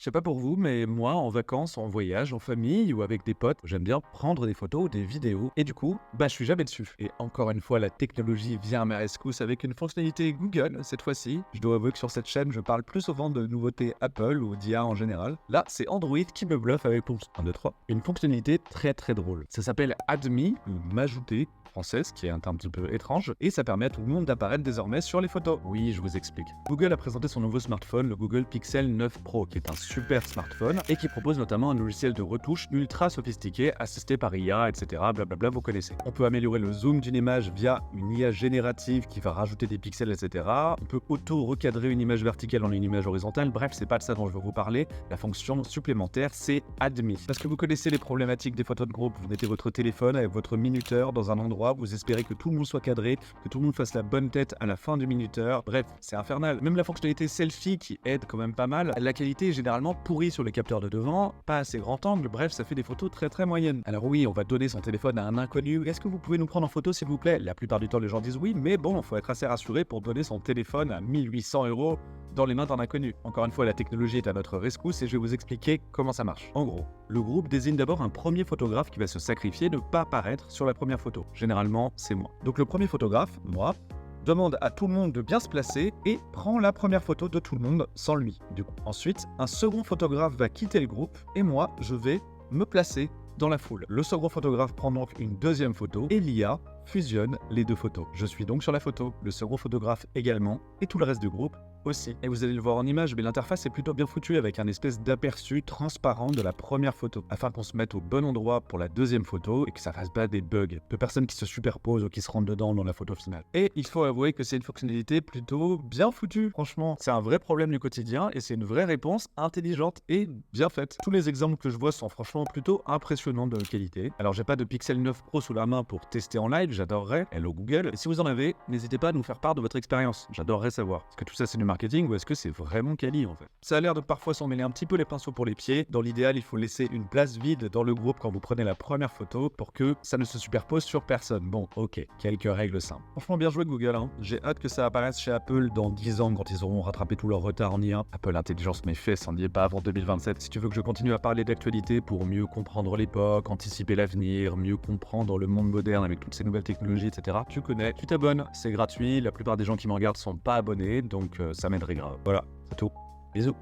sais pas pour vous, mais moi, en vacances, en voyage, en famille ou avec des potes, j'aime bien prendre des photos ou des vidéos. Et du coup, je suis jamais dessus. Et encore une fois, la technologie vient à ma rescousse avec une fonctionnalité Google cette fois-ci. Je dois avouer que sur cette chaîne, je parle plus souvent de nouveautés Apple ou d'IA en général. Là, c'est Android qui me bluffe avec pour 1, 2, 3. Une fonctionnalité très très drôle. Ça s'appelle Add Me, ou m'ajouter, française, qui est un terme un petit peu étrange, et ça permet à tout le monde d'apparaître désormais sur les photos. Oui, je vous explique. Google a présenté son nouveau smartphone, le Google Pixel 9 Pro, qui est un super smartphone, et qui propose notamment un logiciel de retouche ultra sophistiqué, assisté par IA, etc. Blablabla, vous connaissez. On peut améliorer le zoom d'une image via une IA générative qui va rajouter des pixels, etc. On peut auto-recadrer une image verticale en une image horizontale. Bref, c'est pas de ça dont je veux vous parler. La fonction supplémentaire, c'est Add Me. Parce que vous connaissez les problématiques des photos de groupe. Vous mettez votre téléphone avec votre minuteur dans un endroit, vous espérez que tout le monde soit cadré, que tout le monde fasse la bonne tête à la fin du minuteur. Bref, c'est infernal. Même la fonctionnalité selfie qui aide quand même pas mal, la qualité est généralement pourrie sur les capteurs de devant, pas assez grand angle, bref, ça fait des photos très très moyennes. Alors oui, on va donner son téléphone à un inconnu. Est-ce que vous pouvez nous prendre en photo s'il vous plaît? La plupart du temps, les gens disent oui, mais bon, faut être assez rassuré pour donner son téléphone à 1800 € dans les mains d'un inconnu. Encore une fois, la technologie est à notre rescousse et je vais vous expliquer comment ça marche. En gros, le groupe désigne d'abord un premier photographe qui va se sacrifier de ne pas apparaître sur la première photo. Généralement, c'est moi. Donc le premier photographe, moi, demande à tout le monde de bien se placer et prend la première photo de tout le monde sans lui. Ensuite, un second photographe va quitter le groupe et moi, je vais me placer dans la foule. Le second photographe prend donc une deuxième photo et l'IA fusionne les deux photos. Je suis donc sur la photo, le second photographe également et tout le reste du groupe aussi. Et vous allez le voir en image, mais l'interface est plutôt bien foutue avec un espèce d'aperçu transparent de la première photo, afin qu'on se mette au bon endroit pour la deuxième photo et que ça fasse pas des bugs, de personnes qui se superposent ou qui se rentrent dedans dans la photo finale. Et il faut avouer que c'est une fonctionnalité plutôt bien foutue, franchement. C'est un vrai problème du quotidien et c'est une vraie réponse intelligente et bien faite. Tous les exemples que je vois sont franchement plutôt impressionnants de qualité. Alors j'ai pas de Pixel 9 Pro sous la main pour tester en live, j'adorerais. Hello Google. Et si vous en avez, n'hésitez pas à nous faire part de votre expérience. J'adorerais savoir. Est-ce que tout ça c'est du marketing ou est-ce que c'est vraiment quali en fait? Ça a l'air de parfois s'en mêler un petit peu les pinceaux pour les pieds. Dans l'idéal, il faut laisser une place vide dans le groupe quand vous prenez la première photo pour que ça ne se superpose sur personne. Bon, ok, quelques règles simples. Franchement, bien joué Google, hein. J'ai hâte que ça apparaisse chez Apple dans 10 ans quand ils auront rattrapé tout leur retard en IA. Apple Intelligence mes fesses, on n'y est pas avant 2027. Si tu veux que je continue à parler d'actualité pour mieux comprendre l'époque, anticiper l'avenir, mieux comprendre le monde moderne avec toutes ces nouvelles technologies, etc., tu connais, tu t'abonnes, c'est gratuit. La plupart des gens qui me regardent sont pas abonnés, donc ça m'aiderait grave. Voilà, c'est tout. Bisous.